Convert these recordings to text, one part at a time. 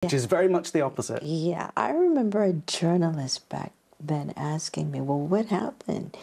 which is very much the opposite. Yeah, I remember a journalist back then asking me, well, what happened?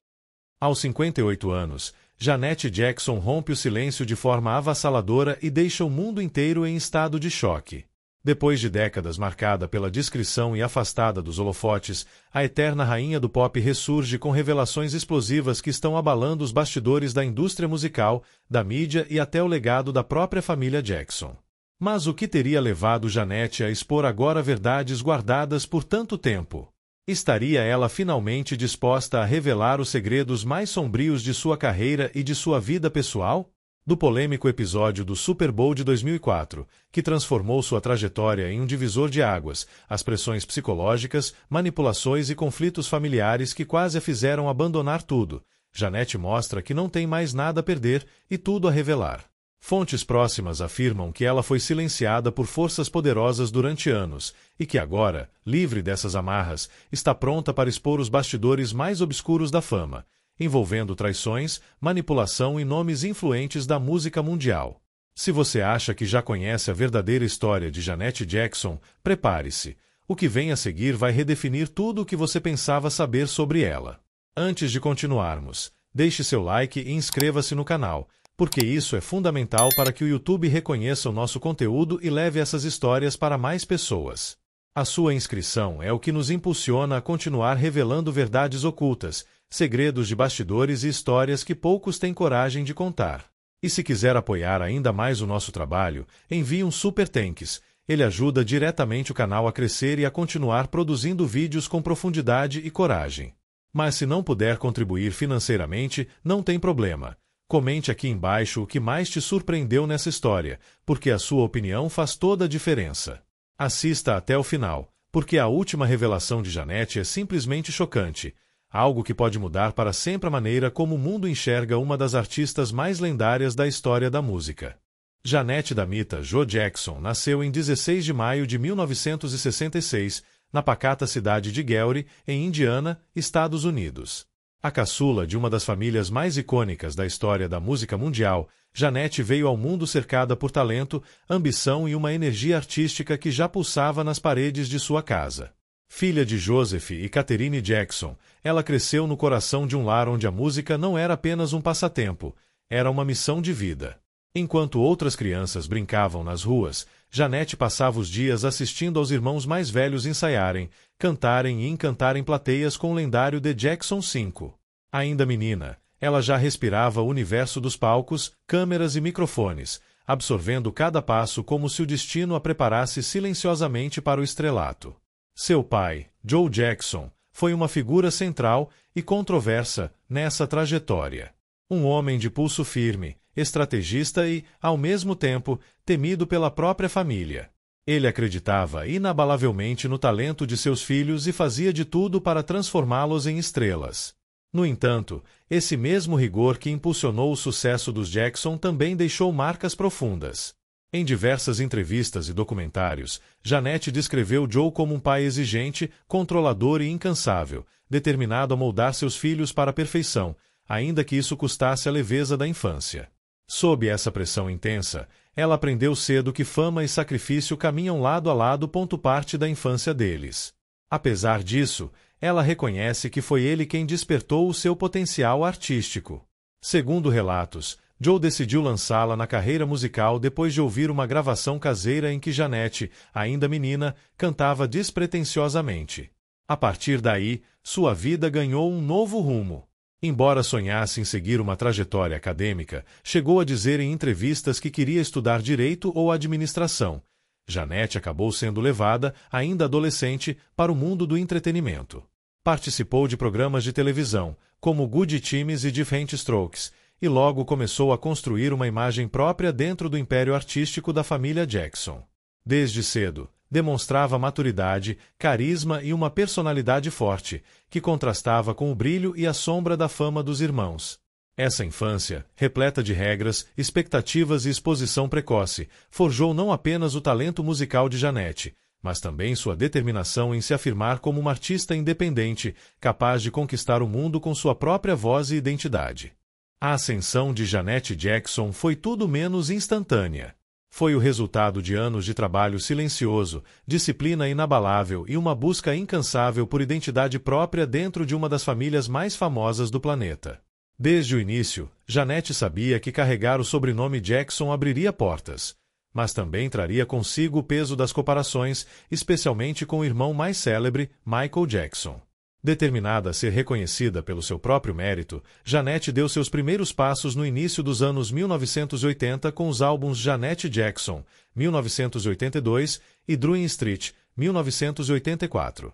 Aos 58 anos, Janet Jackson rompe o silêncio de forma avassaladora e deixa o mundo inteiro em estado de choque. Depois de décadas marcada pela discrição e afastada dos holofotes, a eterna rainha do pop ressurge com revelações explosivas que estão abalando os bastidores da indústria musical, da mídia e até o legado da própria família Jackson. Mas o que teria levado Janet a expor agora verdades guardadas por tanto tempo? Estaria ela finalmente disposta a revelar os segredos mais sombrios de sua carreira e de sua vida pessoal? Do polêmico episódio do Super Bowl de 2004, que transformou sua trajetória em um divisor de águas, as pressões psicológicas, manipulações e conflitos familiares que quase a fizeram abandonar tudo, Janet mostra que não tem mais nada a perder e tudo a revelar. Fontes próximas afirmam que ela foi silenciada por forças poderosas durante anos e que agora, livre dessas amarras, está pronta para expor os bastidores mais obscuros da fama, envolvendo traições, manipulação e nomes influentes da música mundial. Se você acha que já conhece a verdadeira história de Janet Jackson, prepare-se. O que vem a seguir vai redefinir tudo o que você pensava saber sobre ela. Antes de continuarmos, deixe seu like e inscreva-se no canal, porque isso é fundamental para que o YouTube reconheça o nosso conteúdo e leve essas histórias para mais pessoas. A sua inscrição é o que nos impulsiona a continuar revelando verdades ocultas, segredos de bastidores e histórias que poucos têm coragem de contar. E se quiser apoiar ainda mais o nosso trabalho, envie um Super Thanks. Ele ajuda diretamente o canal a crescer e a continuar produzindo vídeos com profundidade e coragem. Mas se não puder contribuir financeiramente, não tem problema. Comente aqui embaixo o que mais te surpreendeu nessa história, porque a sua opinião faz toda a diferença. Assista até o final, porque a última revelação de Janet é simplesmente chocante, algo que pode mudar para sempre a maneira como o mundo enxerga uma das artistas mais lendárias da história da música. Janet Damita Jo Jackson nasceu em 16 de maio de 1966, na pacata cidade de Gary, em Indiana, Estados Unidos. A caçula de uma das famílias mais icônicas da história da música mundial, Janet veio ao mundo cercada por talento, ambição e uma energia artística que já pulsava nas paredes de sua casa. Filha de Joseph e Catherine Jackson, ela cresceu no coração de um lar onde a música não era apenas um passatempo, era uma missão de vida. Enquanto outras crianças brincavam nas ruas, Janet passava os dias assistindo aos irmãos mais velhos ensaiarem, cantarem e encantarem plateias com o lendário The Jackson 5. Ainda menina, ela já respirava o universo dos palcos, câmeras e microfones, absorvendo cada passo como se o destino a preparasse silenciosamente para o estrelato. Seu pai, Joe Jackson, foi uma figura central e controversa nessa trajetória. Um homem de pulso firme, estrategista e, ao mesmo tempo, temido pela própria família. Ele acreditava inabalavelmente no talento de seus filhos e fazia de tudo para transformá-los em estrelas. No entanto, esse mesmo rigor que impulsionou o sucesso dos Jackson também deixou marcas profundas. Em diversas entrevistas e documentários, Janet descreveu Joe como um pai exigente, controlador e incansável, determinado a moldar seus filhos para a perfeição, ainda que isso custasse a leveza da infância. Sob essa pressão intensa, ela aprendeu cedo que fama e sacrifício caminham lado a lado. Parte da infância deles. Apesar disso, ela reconhece que foi ele quem despertou o seu potencial artístico. Segundo relatos, Joe decidiu lançá-la na carreira musical depois de ouvir uma gravação caseira em que Janet, ainda menina, cantava despretensiosamente. A partir daí, sua vida ganhou um novo rumo. Embora sonhasse em seguir uma trajetória acadêmica, chegou a dizer em entrevistas que queria estudar direito ou administração. Janet acabou sendo levada, ainda adolescente, para o mundo do entretenimento. Participou de programas de televisão, como Good Times e Different Strokes, e logo começou a construir uma imagem própria dentro do império artístico da família Jackson. Desde cedo, demonstrava maturidade, carisma e uma personalidade forte, que contrastava com o brilho e a sombra da fama dos irmãos. Essa infância, repleta de regras, expectativas e exposição precoce, forjou não apenas o talento musical de Janet, mas também sua determinação em se afirmar como uma artista independente, capaz de conquistar o mundo com sua própria voz e identidade. A ascensão de Janet Jackson foi tudo menos instantânea. Foi o resultado de anos de trabalho silencioso, disciplina inabalável e uma busca incansável por identidade própria dentro de uma das famílias mais famosas do planeta. Desde o início, Janete sabia que carregar o sobrenome Jackson abriria portas, mas também traria consigo o peso das comparações, especialmente com o irmão mais célebre, Michael Jackson. Determinada a ser reconhecida pelo seu próprio mérito, Janete deu seus primeiros passos no início dos anos 1980 com os álbuns Janet Jackson, 1982, e Druin Street, 1984.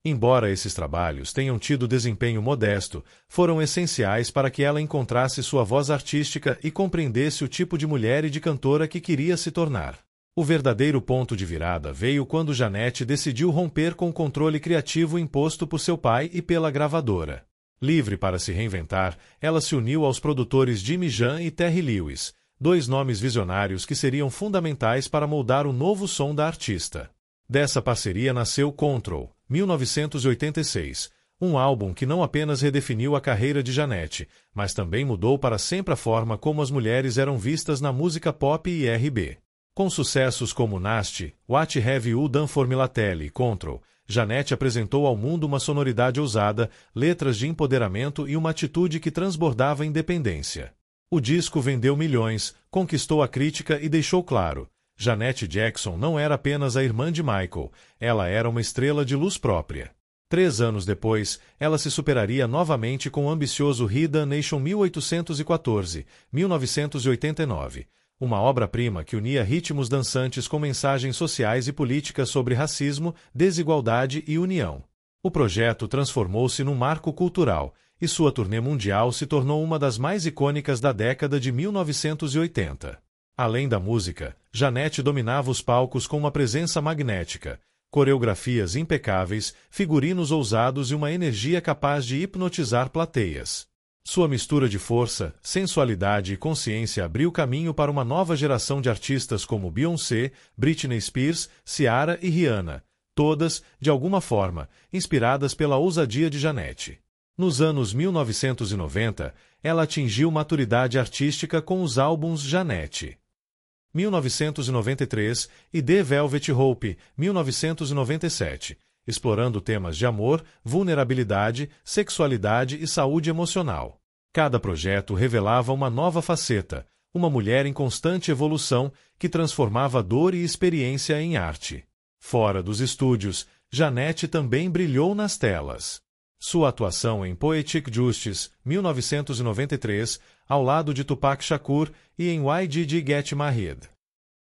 Embora esses trabalhos tenham tido desempenho modesto, foram essenciais para que ela encontrasse sua voz artística e compreendesse o tipo de mulher e de cantora que queria se tornar. O verdadeiro ponto de virada veio quando Janete decidiu romper com o controle criativo imposto por seu pai e pela gravadora. Livre para se reinventar, ela se uniu aos produtores Jimmy Jam e Terry Lewis, dois nomes visionários que seriam fundamentais para moldar o novo som da artista. Dessa parceria nasceu Control, 1986, um álbum que não apenas redefiniu a carreira de Janete, mas também mudou para sempre a forma como as mulheres eram vistas na música pop e R&B. Com sucessos como Nasty, What Have You Done For Me Lately e Control, Janete apresentou ao mundo uma sonoridade ousada, letras de empoderamento e uma atitude que transbordava independência. O disco vendeu milhões, conquistou a crítica e deixou claro: Janet Jackson não era apenas a irmã de Michael, ela era uma estrela de luz própria. 3 anos depois, ela se superaria novamente com o ambicioso Hidden Nation 1814, 1989, uma obra-prima que unia ritmos dançantes com mensagens sociais e políticas sobre racismo, desigualdade e união. O projeto transformou-se num marco cultural, e sua turnê mundial se tornou uma das mais icônicas da década de 1980. Além da música, Janete dominava os palcos com uma presença magnética, coreografias impecáveis, figurinos ousados e uma energia capaz de hipnotizar plateias. Sua mistura de força, sensualidade e consciência abriu caminho para uma nova geração de artistas como Beyoncé, Britney Spears, Ciara e Rihanna, todas, de alguma forma, inspiradas pela ousadia de Janete. Nos anos 1990, ela atingiu maturidade artística com os álbuns Janete 1993 e The Velvet Rope, 1997, explorando temas de amor, vulnerabilidade, sexualidade e saúde emocional. Cada projeto revelava uma nova faceta, uma mulher em constante evolução que transformava dor e experiência em arte. Fora dos estúdios, Janete também brilhou nas telas. Sua atuação em Poetic Justice, 1993, ao lado de Tupac Shakur, e em Why Did You Get Married?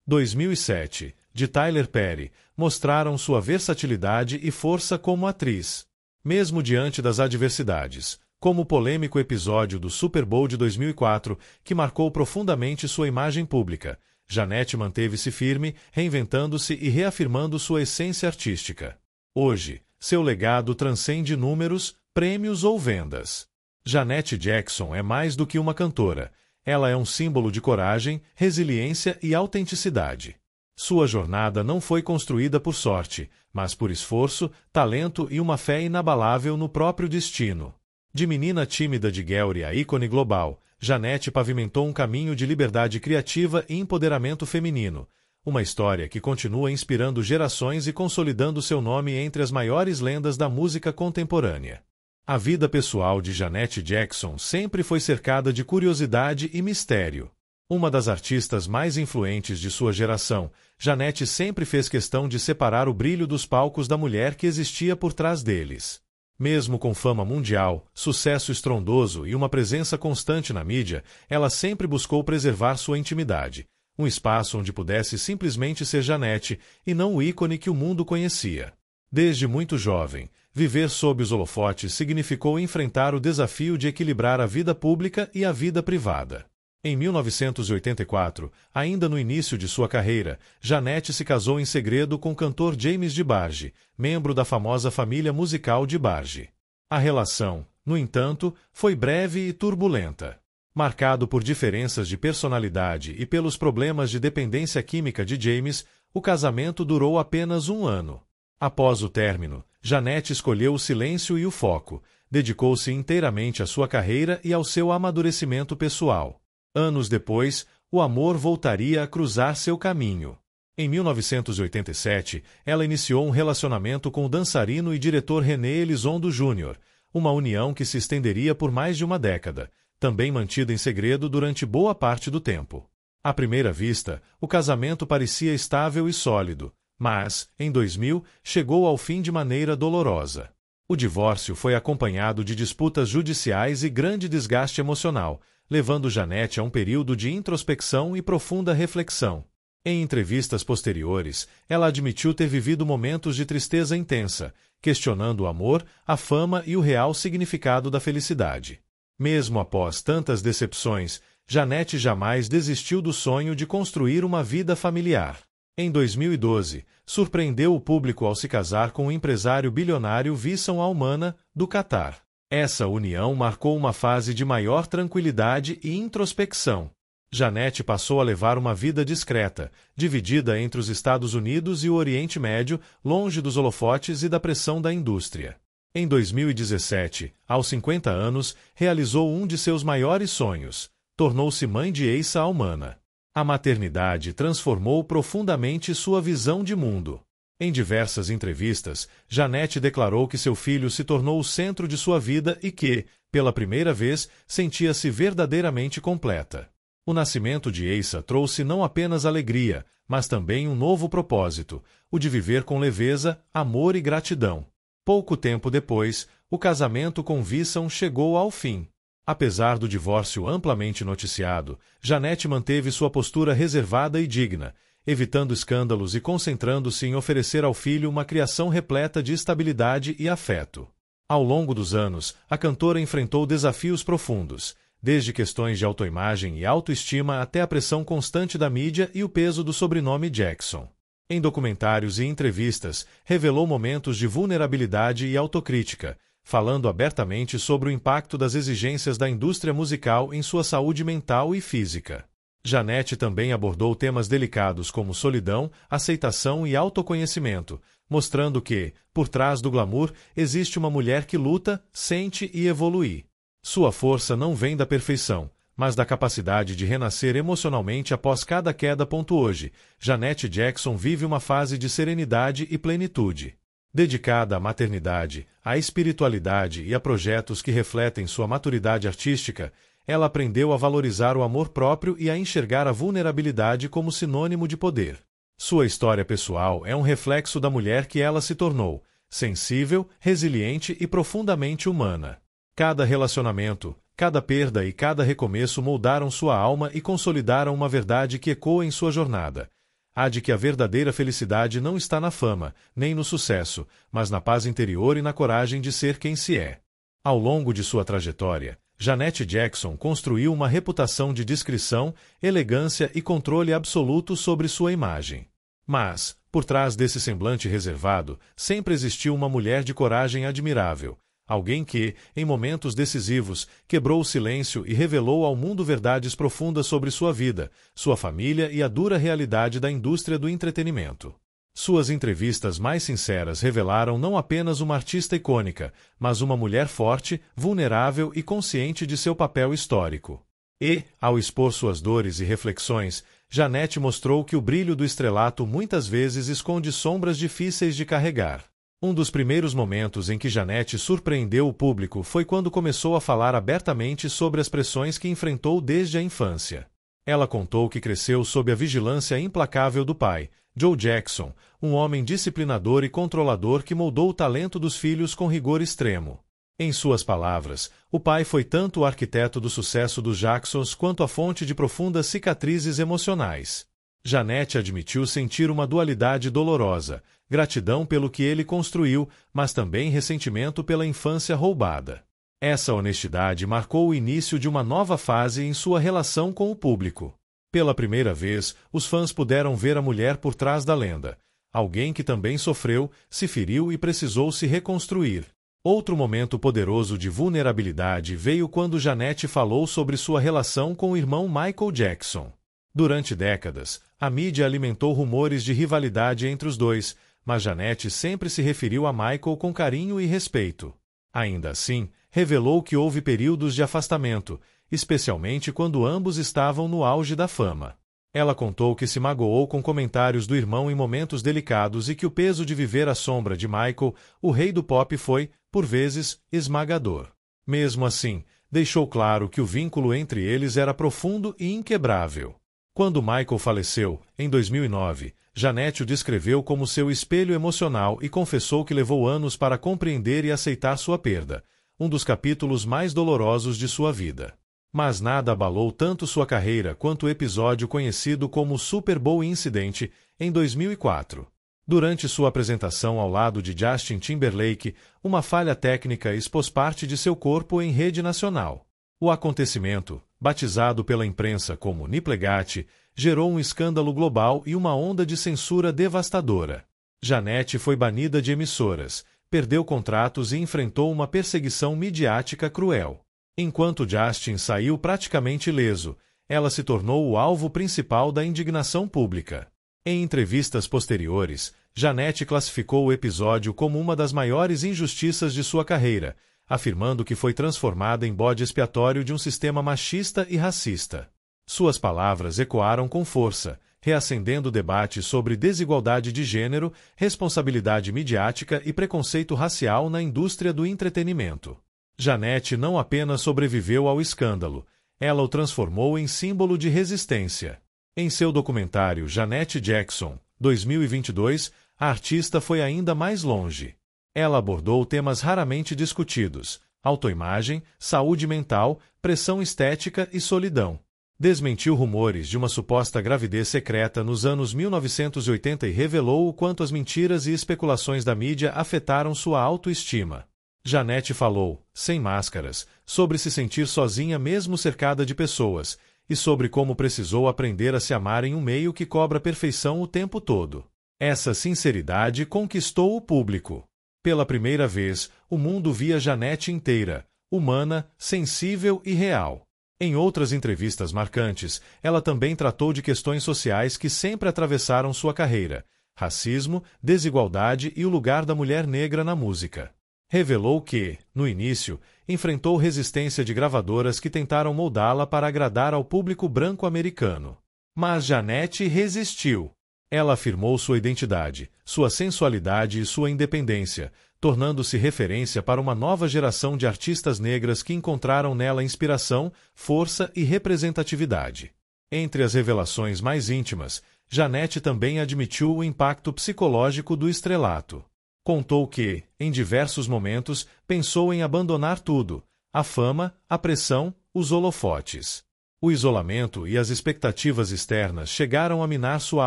2007, de Tyler Perry, mostraram sua versatilidade e força como atriz. Mesmo diante das adversidades, como o polêmico episódio do Super Bowl de 2004, que marcou profundamente sua imagem pública, Janete manteve-se firme, reinventando-se e reafirmando sua essência artística. Hoje, seu legado transcende números, prêmios ou vendas. Janet Jackson é mais do que uma cantora. Ela é um símbolo de coragem, resiliência e autenticidade. Sua jornada não foi construída por sorte, mas por esforço, talento e uma fé inabalável no próprio destino. De menina tímida de Guelry a ícone global, Janete pavimentou um caminho de liberdade criativa e empoderamento feminino, uma história que continua inspirando gerações e consolidando seu nome entre as maiores lendas da música contemporânea. A vida pessoal de Janet Jackson sempre foi cercada de curiosidade e mistério. Uma das artistas mais influentes de sua geração, Janete sempre fez questão de separar o brilho dos palcos da mulher que existia por trás deles. Mesmo com fama mundial, sucesso estrondoso e uma presença constante na mídia, ela sempre buscou preservar sua intimidade, um espaço onde pudesse simplesmente ser Janete e não o ícone que o mundo conhecia. Desde muito jovem, viver sob os holofotes significou enfrentar o desafio de equilibrar a vida pública e a vida privada. Em 1984, ainda no início de sua carreira, Janete se casou em segredo com o cantor James DeBarge, membro da famosa família musical DeBarge. A relação, no entanto, foi breve e turbulenta. Marcado por diferenças de personalidade e pelos problemas de dependência química de James, o casamento durou apenas 1 ano. Após o término, Janete escolheu o silêncio e o foco, dedicou-se inteiramente à sua carreira e ao seu amadurecimento pessoal. Anos depois, o amor voltaria a cruzar seu caminho. Em 1987, ela iniciou um relacionamento com o dançarino e diretor René Elizondo Jr., uma união que se estenderia por mais de uma década, também mantida em segredo durante boa parte do tempo. À primeira vista, o casamento parecia estável e sólido, mas, em 2000, chegou ao fim de maneira dolorosa. O divórcio foi acompanhado de disputas judiciais e grande desgaste emocional, levando Janete a um período de introspecção e profunda reflexão. Em entrevistas posteriores, ela admitiu ter vivido momentos de tristeza intensa, questionando o amor, a fama e o real significado da felicidade. Mesmo após tantas decepções, Janete jamais desistiu do sonho de construir uma vida familiar. Em 2012, surpreendeu o público ao se casar com o empresário bilionário Wissam Al-Mana, do Catar. Essa união marcou uma fase de maior tranquilidade e introspecção. Janete passou a levar uma vida discreta, dividida entre os Estados Unidos e o Oriente Médio, longe dos holofotes e da pressão da indústria. Em 2017, aos 50 anos, realizou um de seus maiores sonhos. Tornou-se mãe de Eissa Al-Mana. A maternidade transformou profundamente sua visão de mundo. Em diversas entrevistas, Janete declarou que seu filho se tornou o centro de sua vida e que, pela primeira vez, sentia-se verdadeiramente completa. O nascimento de Eissa trouxe não apenas alegria, mas também um novo propósito, o de viver com leveza, amor e gratidão. Pouco tempo depois, o casamento com Wissam chegou ao fim. Apesar do divórcio amplamente noticiado, Janete manteve sua postura reservada e digna, evitando escândalos e concentrando-se em oferecer ao filho uma criação repleta de estabilidade e afeto. Ao longo dos anos, a cantora enfrentou desafios profundos, desde questões de autoimagem e autoestima até a pressão constante da mídia e o peso do sobrenome Jackson. Em documentários e entrevistas, revelou momentos de vulnerabilidade e autocrítica, falando abertamente sobre o impacto das exigências da indústria musical em sua saúde mental e física. Janete também abordou temas delicados como solidão, aceitação e autoconhecimento, mostrando que, por trás do glamour, existe uma mulher que luta, sente e evolui. Sua força não vem da perfeição, mas da capacidade de renascer emocionalmente após cada queda. Hoje, Janete Jackson vive uma fase de serenidade e plenitude. Dedicada à maternidade, à espiritualidade e a projetos que refletem sua maturidade artística, ela aprendeu a valorizar o amor próprio e a enxergar a vulnerabilidade como sinônimo de poder. Sua história pessoal é um reflexo da mulher que ela se tornou, sensível, resiliente e profundamente humana. Cada relacionamento, cada perda e cada recomeço moldaram sua alma e consolidaram uma verdade que ecoa em sua jornada. A de que a verdadeira felicidade não está na fama, nem no sucesso, mas na paz interior e na coragem de ser quem se é. Ao longo de sua trajetória, Janete Jackson construiu uma reputação de discrição, elegância e controle absoluto sobre sua imagem. Mas, por trás desse semblante reservado, sempre existiu uma mulher de coragem admirável. Alguém que, em momentos decisivos, quebrou o silêncio e revelou ao mundo verdades profundas sobre sua vida, sua família e a dura realidade da indústria do entretenimento. Suas entrevistas mais sinceras revelaram não apenas uma artista icônica, mas uma mulher forte, vulnerável e consciente de seu papel histórico. E, ao expor suas dores e reflexões, Janete mostrou que o brilho do estrelato muitas vezes esconde sombras difíceis de carregar. Um dos primeiros momentos em que Janete surpreendeu o público foi quando começou a falar abertamente sobre as pressões que enfrentou desde a infância. Ela contou que cresceu sob a vigilância implacável do pai, Joe Jackson, um homem disciplinador e controlador que moldou o talento dos filhos com rigor extremo. Em suas palavras, o pai foi tanto o arquiteto do sucesso dos Jacksons quanto a fonte de profundas cicatrizes emocionais. Janete admitiu sentir uma dualidade dolorosa, gratidão pelo que ele construiu, mas também ressentimento pela infância roubada. Essa honestidade marcou o início de uma nova fase em sua relação com o público. Pela primeira vez, os fãs puderam ver a mulher por trás da lenda, alguém que também sofreu, se feriu e precisou se reconstruir. Outro momento poderoso de vulnerabilidade veio quando Janete falou sobre sua relação com o irmão Michael Jackson. Durante décadas, a mídia alimentou rumores de rivalidade entre os dois, mas Janete sempre se referiu a Michael com carinho e respeito. Ainda assim, revelou que houve períodos de afastamento, especialmente quando ambos estavam no auge da fama. Ela contou que se magoou com comentários do irmão em momentos delicados e que o peso de viver à sombra de Michael, o rei do pop, foi, por vezes, esmagador. Mesmo assim, deixou claro que o vínculo entre eles era profundo e inquebrável. Quando Michael faleceu, em 2009, Janete o descreveu como seu espelho emocional e confessou que levou anos para compreender e aceitar sua perda, um dos capítulos mais dolorosos de sua vida. Mas nada abalou tanto sua carreira quanto o episódio conhecido como Super Bowl Incident, em 2004. Durante sua apresentação ao lado de Justin Timberlake, uma falha técnica expôs parte de seu corpo em rede nacional. O acontecimento, batizado pela imprensa como Nipplegate, gerou um escândalo global e uma onda de censura devastadora. Janete foi banida de emissoras, perdeu contratos e enfrentou uma perseguição midiática cruel. Enquanto Justin saiu praticamente ileso, ela se tornou o alvo principal da indignação pública. Em entrevistas posteriores, Janete classificou o episódio como uma das maiores injustiças de sua carreira, afirmando que foi transformada em bode expiatório de um sistema machista e racista. Suas palavras ecoaram com força, reacendendo o debate sobre desigualdade de gênero, responsabilidade midiática e preconceito racial na indústria do entretenimento. Janete não apenas sobreviveu ao escândalo, ela o transformou em símbolo de resistência. Em seu documentário Janet Jackson, 2022, a artista foi ainda mais longe. Ela abordou temas raramente discutidos: autoimagem, saúde mental, pressão estética e solidão. Desmentiu rumores de uma suposta gravidez secreta nos anos 1980 e revelou o quanto as mentiras e especulações da mídia afetaram sua autoestima. Janete falou, sem máscaras, sobre se sentir sozinha mesmo cercada de pessoas, e sobre como precisou aprender a se amar em um meio que cobra perfeição o tempo todo. Essa sinceridade conquistou o público. Pela primeira vez, o mundo via Janete inteira, humana, sensível e real. Em outras entrevistas marcantes, ela também tratou de questões sociais que sempre atravessaram sua carreira: racismo, desigualdade e o lugar da mulher negra na música. Revelou que, no início, enfrentou resistência de gravadoras que tentaram moldá-la para agradar ao público branco americano. Mas Janete resistiu. Ela afirmou sua identidade, sua sensualidade e sua independência, tornando-se referência para uma nova geração de artistas negras que encontraram nela inspiração, força e representatividade. Entre as revelações mais íntimas, Janete também admitiu o impacto psicológico do estrelato. Contou que, em diversos momentos, pensou em abandonar tudo: a fama, a pressão, os holofotes. O isolamento e as expectativas externas chegaram a minar sua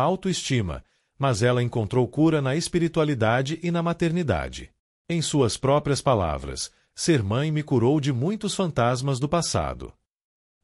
autoestima, mas ela encontrou cura na espiritualidade e na maternidade. Em suas próprias palavras, ser mãe me curou de muitos fantasmas do passado.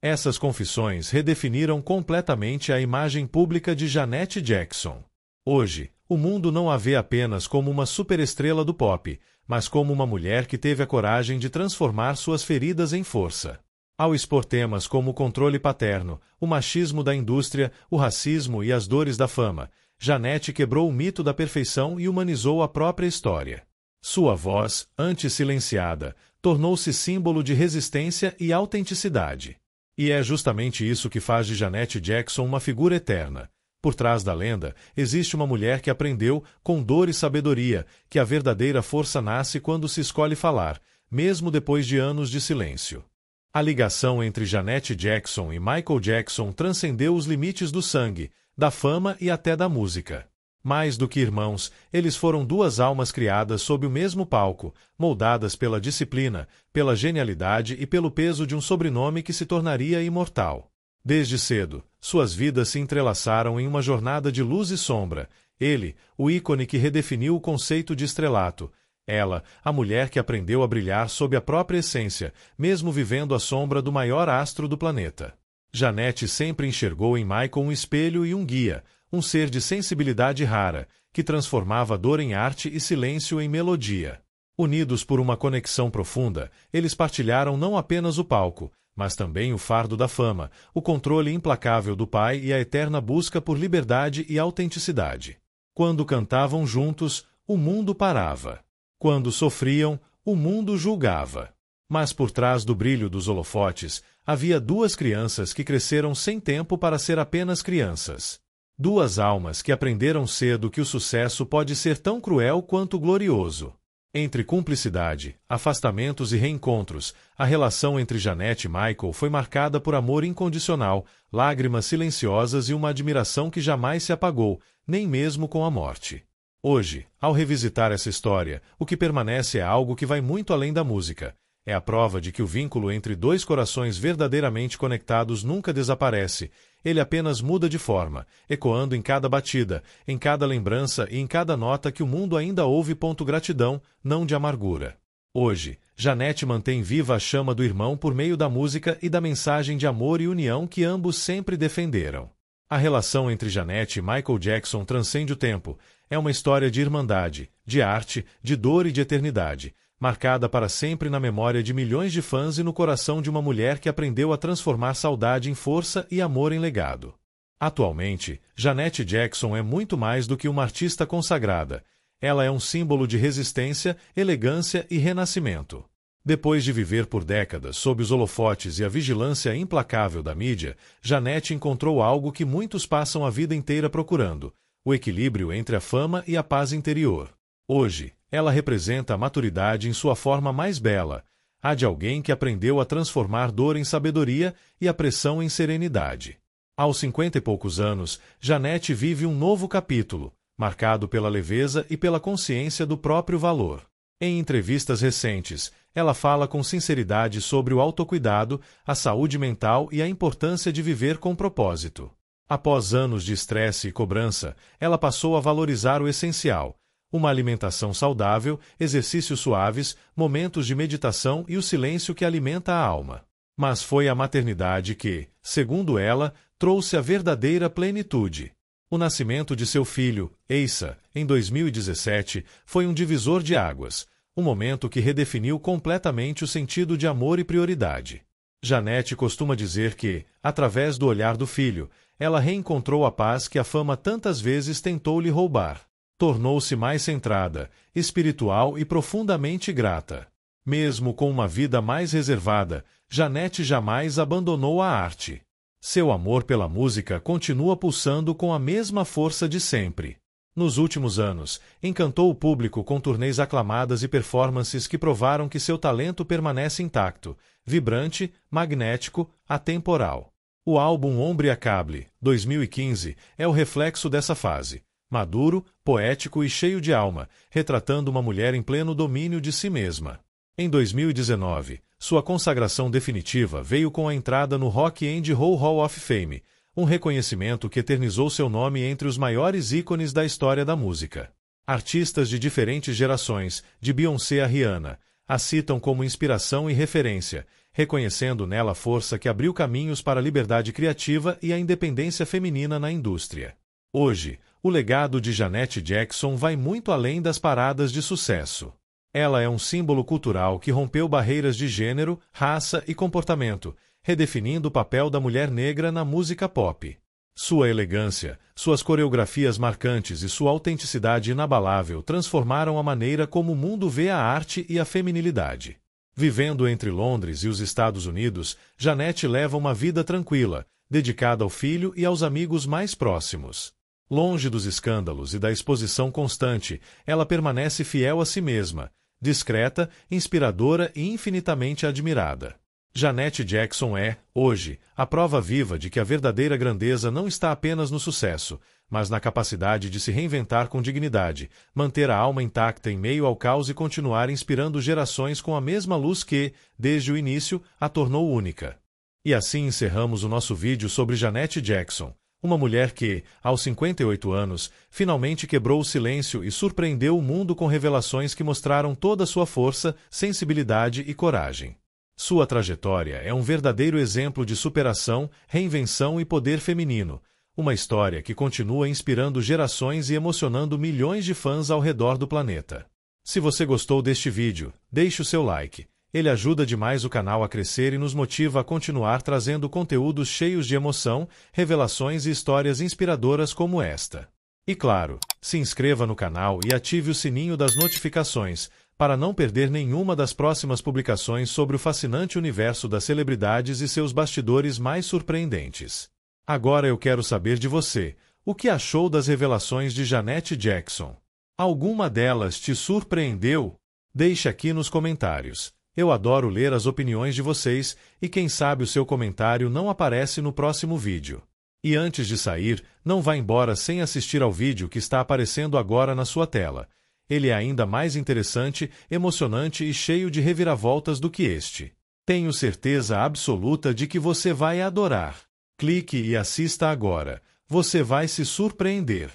Essas confissões redefiniram completamente a imagem pública de Janet Jackson. Hoje, o mundo não a vê apenas como uma superestrela do pop, mas como uma mulher que teve a coragem de transformar suas feridas em força. Ao expor temas como o controle paterno, o machismo da indústria, o racismo e as dores da fama, Janete quebrou o mito da perfeição e humanizou a própria história. Sua voz, antes silenciada, tornou-se símbolo de resistência e autenticidade. E é justamente isso que faz de Janet Jackson uma figura eterna. Por trás da lenda, existe uma mulher que aprendeu, com dor e sabedoria, que a verdadeira força nasce quando se escolhe falar, mesmo depois de anos de silêncio. A ligação entre Janet Jackson e Michael Jackson transcendeu os limites do sangue, da fama e até da música. Mais do que irmãos, eles foram duas almas criadas sob o mesmo palco, moldadas pela disciplina, pela genialidade e pelo peso de um sobrenome que se tornaria imortal. Desde cedo, suas vidas se entrelaçaram em uma jornada de luz e sombra. Ele, o ícone que redefiniu o conceito de estrelato. Ela, a mulher que aprendeu a brilhar sob a própria essência, mesmo vivendo à sombra do maior astro do planeta. Janete sempre enxergou em Michael um espelho e um guia, um ser de sensibilidade rara, que transformava dor em arte e silêncio em melodia. Unidos por uma conexão profunda, eles partilharam não apenas o palco, mas também o fardo da fama, o controle implacável do pai e a eterna busca por liberdade e autenticidade. Quando cantavam juntos, o mundo parava. Quando sofriam, o mundo julgava. Mas por trás do brilho dos holofotes, havia duas crianças que cresceram sem tempo para ser apenas crianças. Duas almas que aprenderam cedo que o sucesso pode ser tão cruel quanto glorioso. Entre cumplicidade, afastamentos e reencontros, a relação entre Jeanette e Michael foi marcada por amor incondicional, lágrimas silenciosas e uma admiração que jamais se apagou, nem mesmo com a morte. Hoje, ao revisitar essa história, o que permanece é algo que vai muito além da música. É a prova de que o vínculo entre dois corações verdadeiramente conectados nunca desaparece. Ele apenas muda de forma, ecoando em cada batida, em cada lembrança e em cada nota que o mundo ainda ouve. Gratidão, não de amargura. Hoje, Jeanette mantém viva a chama do irmão por meio da música e da mensagem de amor e união que ambos sempre defenderam. A relação entre Jeanette e Michael Jackson transcende o tempo. É uma história de irmandade, de arte, de dor e de eternidade, marcada para sempre na memória de milhões de fãs e no coração de uma mulher que aprendeu a transformar saudade em força e amor em legado. Atualmente, Jeanette Jackson é muito mais do que uma artista consagrada. Ela é um símbolo de resistência, elegância e renascimento. Depois de viver por décadas sob os holofotes e a vigilância implacável da mídia, Jeanette encontrou algo que muitos passam a vida inteira procurando: o equilíbrio entre a fama e a paz interior. Hoje, ela representa a maturidade em sua forma mais bela, a de alguém que aprendeu a transformar dor em sabedoria e a pressão em serenidade. Aos 50 e poucos anos, Jeanette vive um novo capítulo, marcado pela leveza e pela consciência do próprio valor. Em entrevistas recentes, ela fala com sinceridade sobre o autocuidado, a saúde mental e a importância de viver com propósito. Após anos de estresse e cobrança, ela passou a valorizar o essencial: uma alimentação saudável, exercícios suaves, momentos de meditação e o silêncio que alimenta a alma. Mas foi a maternidade que, segundo ela, trouxe a verdadeira plenitude. O nascimento de seu filho, Asa, em 2017, foi um divisor de águas, um momento que redefiniu completamente o sentido de amor e prioridade. Jeanette costuma dizer que, através do olhar do filho, ela reencontrou a paz que a fama tantas vezes tentou lhe roubar. Tornou-se mais centrada, espiritual e profundamente grata. Mesmo com uma vida mais reservada, Jeanette jamais abandonou a arte. Seu amor pela música continua pulsando com a mesma força de sempre. Nos últimos anos, encantou o público com turnês aclamadas e performances que provaram que seu talento permanece intacto, vibrante, magnético, atemporal. O álbum Ombre a Cable, 2015, é o reflexo dessa fase. Maduro, poético e cheio de alma, retratando uma mulher em pleno domínio de si mesma. Em 2019, sua consagração definitiva veio com a entrada no Rock and Roll Hall of Fame, um reconhecimento que eternizou seu nome entre os maiores ícones da história da música. Artistas de diferentes gerações, de Beyoncé a Rihanna, a citam como inspiração e referência, reconhecendo nela a força que abriu caminhos para a liberdade criativa e a independência feminina na indústria. Hoje, o legado de Jeanette Jackson vai muito além das paradas de sucesso. Ela é um símbolo cultural que rompeu barreiras de gênero, raça e comportamento, redefinindo o papel da mulher negra na música pop. Sua elegância, suas coreografias marcantes e sua autenticidade inabalável transformaram a maneira como o mundo vê a arte e a feminilidade. Vivendo entre Londres e os Estados Unidos, Jeanette leva uma vida tranquila, dedicada ao filho e aos amigos mais próximos. Longe dos escândalos e da exposição constante, ela permanece fiel a si mesma, discreta, inspiradora e infinitamente admirada. Jeanette Jackson é, hoje, a prova viva de que a verdadeira grandeza não está apenas no sucesso, mas na capacidade de se reinventar com dignidade, manter a alma intacta em meio ao caos e continuar inspirando gerações com a mesma luz que, desde o início, a tornou única. E assim encerramos o nosso vídeo sobre Jeanette Jackson, uma mulher que, aos 58 anos, finalmente quebrou o silêncio e surpreendeu o mundo com revelações que mostraram toda a sua força, sensibilidade e coragem. Sua trajetória é um verdadeiro exemplo de superação, reinvenção e poder feminino, uma história que continua inspirando gerações e emocionando milhões de fãs ao redor do planeta. Se você gostou deste vídeo, deixe o seu like. Ele ajuda demais o canal a crescer e nos motiva a continuar trazendo conteúdos cheios de emoção, revelações e histórias inspiradoras como esta. E claro, se inscreva no canal e ative o sininho das notificações, para não perder nenhuma das próximas publicações sobre o fascinante universo das celebridades e seus bastidores mais surpreendentes. Agora eu quero saber de você, o que achou das revelações de Janet Jackson? Alguma delas te surpreendeu? Deixe aqui nos comentários. Eu adoro ler as opiniões de vocês e quem sabe o seu comentário não aparece no próximo vídeo. E antes de sair, não vá embora sem assistir ao vídeo que está aparecendo agora na sua tela. Ele é ainda mais interessante, emocionante e cheio de reviravoltas do que este. Tenho certeza absoluta de que você vai adorar. Clique e assista agora. Você vai se surpreender.